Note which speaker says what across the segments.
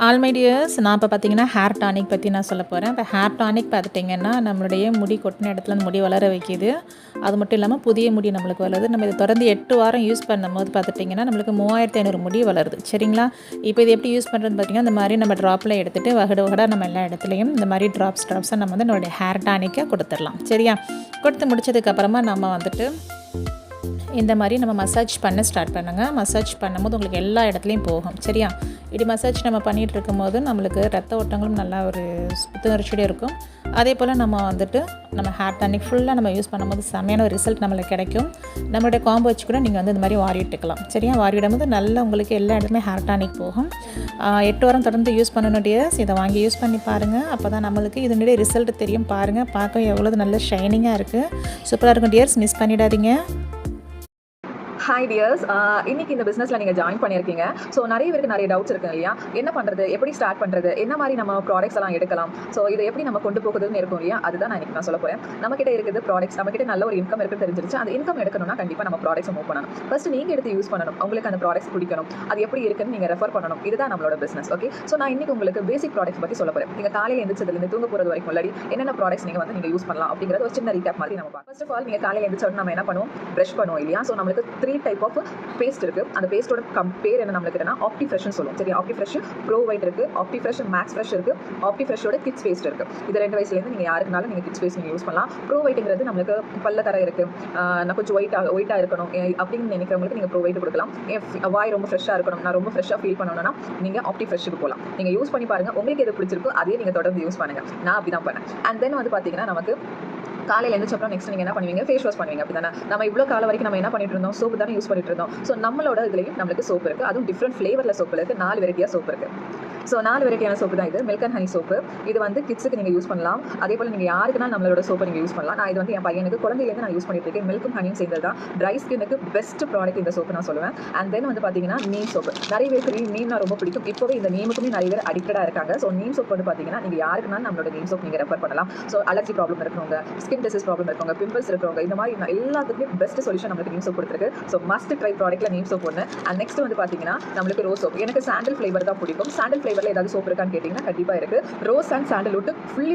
Speaker 1: All my tears, நான் இப்போ பார்த்தீங்கன்னா ஹேர் டானிக் பற்றி நான் சொல்ல போகிறேன். இப்போ ஹேர் டானிக் பார்த்துட்டிங்கன்னா நம்மளுடைய முடி கொட்டின இடத்துல அந்த முடி வளர வைக்கிது. அது மட்டும் இல்லாமல் புதிய முடி நம்மளுக்கு வளருது. நம்ம இதை தொடர்ந்து 8 வாரம் யூஸ் பண்ணும்போது பார்த்துட்டிங்கன்னா நம்மளுக்கு 3500 முடி வளருது. சரிங்களா? இப்போ இது எப்படி யூஸ் பண்ணுறதுன்னு பார்த்தீங்கன்னா, இந்த மாதிரி நம்ம ட்ராப்பில் எடுத்துகிட்டு வகடாக நம்ம எல்லா இடத்துலையும் இந்த மாதிரி ட்ராப்ஸாக நம்ம வந்து நம்மளுடைய ஹேர் டானிக்கை கொடுத்துடலாம். சரியா? கொடுத்து முடிச்சதுக்கப்புறமா நம்ம வந்துட்டு இந்த மாதிரி நம்ம மசாஜ் பண்ண ஸ்டார்ட் பண்ணுங்கள். மசாஜ் பண்ணும்போது உங்களுக்கு எல்லா இடத்துலையும் போகும். சரியா? இப்படி மசாஜ் நம்ம பண்ணிகிட்டு இருக்கும்போது நம்மளுக்கு ரத்த ஓட்டங்களும் நல்லா ஒரு புத்துணர்ச்சியோடு இருக்கும். அதே போல் நம்ம வந்துட்டு நம்ம ஹேர் டானிக் ஃபுல்லாக நம்ம யூஸ் பண்ணும்போது செம்மையான ஒரு ரிசல்ட் நம்மளுக்கு கிடைக்கும். நம்மளுடைய காம்போ வச்சு கூட நீங்கள் வந்து இந்த மாதிரி வாரி விட்டுக்கலாம். சரியா? வாரி விடும்போது நல்லா உங்களுக்கு எல்லா இடத்துலையுமே ஹேர் டானிக் போகும். 8 வாரம் தொடர்ந்து யூஸ் பண்ணணும் டியர்ஸ். இதை வாங்கி யூஸ் பண்ணி பாருங்கள். அப்போ தான் நம்மளுக்கு இதனுடைய ரிசல்ட் தெரியும். பாருங்கள், பார்க்க எவ்வளோ நல்ல ஷைனிங்காக இருக்குது. சூப்பராக இருக்கும் டியர்ஸ். மிஸ் பண்ணிடாதீங்க.
Speaker 2: ஹாய் டியர்ஸ், இன்னைக்கு இந்த பிஸ்னஸில் நீங்கள் ஜாயின் பண்ணியிருக்கீங்க. ஸோ நிறைய பேருக்கு நிறைய டவுட்ஸ் இருக்கு இல்லையா? என்ன பண்ணுறது, எப்படி ஸ்டார்ட் பண்ணுறது, என்ன மாதிரி நம்ம ப்ராடக்ட்ஸ் எல்லாம் எடுக்கலாம், ஸோ இதை எப்படி நம்ம கொண்டு போகுதுன்னு இருக்கும் இல்லையா? அதுதான் நான் இன்னைக்கு சொல்ல போகிறேன். நம்மகிட்ட இருக்குது ப்ராடக்ட்ஸ், நம்மகிட்ட நல்ல ஒரு இன்கம் இருக்குன்னு தெரிஞ்சிருச்சு. அந்த இன்கம் எடுக்கணும்னா கண்டிப்பாக நம்ம ப்ராடக்ட்ஸ் மூவ் பண்ணணும். ஃபர்ஸ்ட் நீங்கள் எடுத்து யூஸ் பண்ணணும். உங்களுக்கு அந்த ப்ராடக்ட்ஸ் பிடிக்கணும், அது எப்படி இருக்குன்னு நீங்கள் ரெஃபர் பண்ணணும். இதுதான் நம்மளோட பிஸ்னஸ். ஓகே, ஸோ நான் இன்னைக்கு உங்களுக்கு பேசிக் ப்ராடக்ட்ஸ் பற்றி சொல்ல போகிறேன். நீங்கள் காலையில் எழுந்திரிச்சதுலேருந்து தூங்க போகிறது வரைக்கும் முன்னாடி என்னென்ன ப்ராடக்ட்ஸ் நீங்கள் யூஸ் பண்ணலாம் அப்படிங்கிறது ஒரு சின்ன ரீகேப் மாதிரி நம்ம பார்க்கலாம். ஃபர்ஸ்ட் ஆஃப் ஆல், நீங்கள் காலையில் எழுந்திரிச்சோட நம்ம என்ன பண்ணுவோம், ப்ரஷ் பண்ணுவோம் இல்லையா? ஸோ நம்மளுக்கு 3 டைப் ஆஃப் பேஸ்ட் இருக்கு. அந்த பேஸ்டோட பேர் என்ன நம்மளுக்கு என்னன்னா ஆப்டி ஃப்ரெஷ்னு சொல்லுவோம். சரி, ஆப்டி ஃப்ரெஷ் ப்ரோ ஒயிட் இருக்கு, ஆப்டி ஃப்ரெஷ் மேக்ஸ் ஃப்ரெஷ் இருக்கு, ஆப்டி ஃப்ரெஷோட கிட்ஸ் பேஸ்ட் இருக்கு. இது 2 வயசுலேருந்து நீங்கள் யாருக்குனாலும் நீங்கள் கிட்ஸ் பேஸ்ட் நீங்கள் யூஸ் பண்ணலாம். ப்ரோ ஒயிட்ங்கிறது நம்மளுக்கு பல்ல தர இருக்கு, நான் கொஞ்சம் ஒயிட்டாக இருக்கணும் அப்படின்னு நினைக்கிறவங்களுக்கு நீங்கள் ப்ரோ ஒயிட் கொடுக்கலாம். வாய் ரொம்ப ஃப்ரெஷ்ஷாக இருக்கணும், நான் ரொம்ப ஃப்ரெஷ்ஷாக ஃபீல் பண்ணணும்னா நீங்கள் ஆப்டி ஃப்ரெஷ்ஷுக்கு போகலாம். நீங்கள் யூஸ் பண்ணி பாருங்க, உங்களுக்கு எது பிடிச்சிருக்கோ அதே நீங்கள் தொடர்ந்து யூஸ் பண்ணுங்க. நான் அப்படி தான் பண்ணேன். அண்ட் தென் வந்து பார்த்தீங்கன்னா நமக்கு காலையில் எழுந்திரிச்சப்பறம் நெக்ஸ்ட் நீங்கள் என்ன பண்ணுவீங்க, ஃபேஸ் வாஷ் பண்ணுவீங்க. அப்படி தானே? நம்ம இவ்வளோ காலம் வரைக்கும் நம்ம என்ன பண்ணிட்டு இருந்தோம், சோப்பு தானே யூஸ் பண்ணிட்டு இருந்தோம். ஸோ நம்மளோட இதுலையும் நம்மளுக்கு சோப்பு இருக்குது. அதுவும் டிஃப்ரெண்ட் ஃப்ளேவரில் சோப்பு இருக்குது. 4 வெரைட்டியாக சோப்பு இருக்குது. ஸோ 4 வெரைட்டியான சோப்பு தான் இது. Milk and honey soap. இது வந்து கிட்ஸுக்கு நீங்கள் யூஸ் பண்ணலாம். அதே போல் நீங்கள் யாருக்குனா நம்மளோட சோப்பை நீங்கள் யூஸ் பண்ணலாம். நான் இது வந்து என் பையனுக்கு குழந்தையிலேருந்து நான் யூஸ் பண்ணிட்டு இருக்கேன். மில்க்கும் ஹனியும் சேர்ந்தது தான் ட்ரை ஸ்கின்னுக்கு பெஸ்ட் ப்ராடக்ட் இந்த சோப்பு நான் சொல்லுவேன். அண்ட் தென் வந்து பார்த்தீங்கன்னா நீம் சோப்பு. நிறைய பேருக்கு நீம்னா ரொம்ப பிடிக்கும். இப்போவே இந்த நீமுக்குமே நிறைய பேர் அடிக்டடாக இருக்காங்க. ஸோ நீம் சோப் வந்து பார்த்தீங்கன்னா நீங்கள் யாருக்குனாலும் நம்மளோட நீம் சோப் நீங்கள் ரெஃபர் பண்ணலாம். ஸோ அலர்ஜி ப்ராப்ளம் இருக்கிறவங்க, ஸ்கின் டிசீஸ் ப்ராப்ளம் இருக்கிறவங்க, பிம்பிள்ஸ் இருக்கிறவங்க, இந்த மாதிரி எல்லாத்துக்குமே பெஸ்ட் சொல்யூஷன் நம்மளுக்கு நீம் சோப் கொடுத்துருக்கு. ஸோ மஸ்ட் ட்ரை ப்ராடக்ட்ல நீம் சோப் ஒன்று. அண்ட் நெக்ஸ்ட் வந்து பார்த்தீங்கன்னா நம்மளுக்கு ரோஸ் சோப். எனக்கு சாண்டல் ஃப்ளேவர் தான் பிடிக்கும். சாண்டல் ஃப்ளேவரில் ஏதாவது சோப் இருக்கான்னு கேட்டிங்கன்னா கண்டிப்பாக இருக்குது. Rose and sandalwood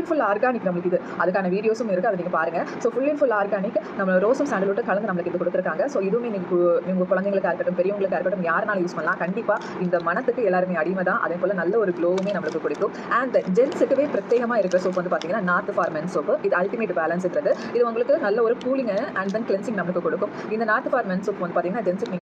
Speaker 2: full organic நம்மளுக்கு இது. அதுக்கான வீடியோஸும் இருக்குது, அதை நீங்கள் பாருங்கள். ஸோ ஃபுல் ஆர்கானிக் நம்ம ரோஸும் சாண்டல்வுட்டும் கலந்து நம்மளுக்கு இது கொடுத்துருக்காங்க. ஸோ இதுவுமே நீங்கள் குழந்தைங்களுக்காக இருக்கட்டும், பெரியவங்களுக்காக இருக்கட்டும், யாருனாலும் யூஸ் பண்ணலாம். கண்டிப்பாக இந்த மனத்துக்கு எல்லாருமே அடிமை தான். அதே போல் நல்ல ஒரு க்ளோவுமே நம்மளுக்கு கொடுக்கும். அண்ட் ஜென்ஸுக்குவே பிரத்யேகமாக இருக்கிற சோப் வந்து பார்த்தீங்கன்னா நார்த் ஃபார் மென் சோப்பு. இது அல்டிமேட் பேலன்ஸ்ன்றது. இது உங்களுக்கு நல்ல ஒரு கூலிங் அண்ட் தென் கிளென்சிங் நமக்கு கொடுக்கும். இந்த நார்த் ஃபார் மென் சோப் வந்து பார்த்தீங்கன்னா ஜென்ஸுக்கு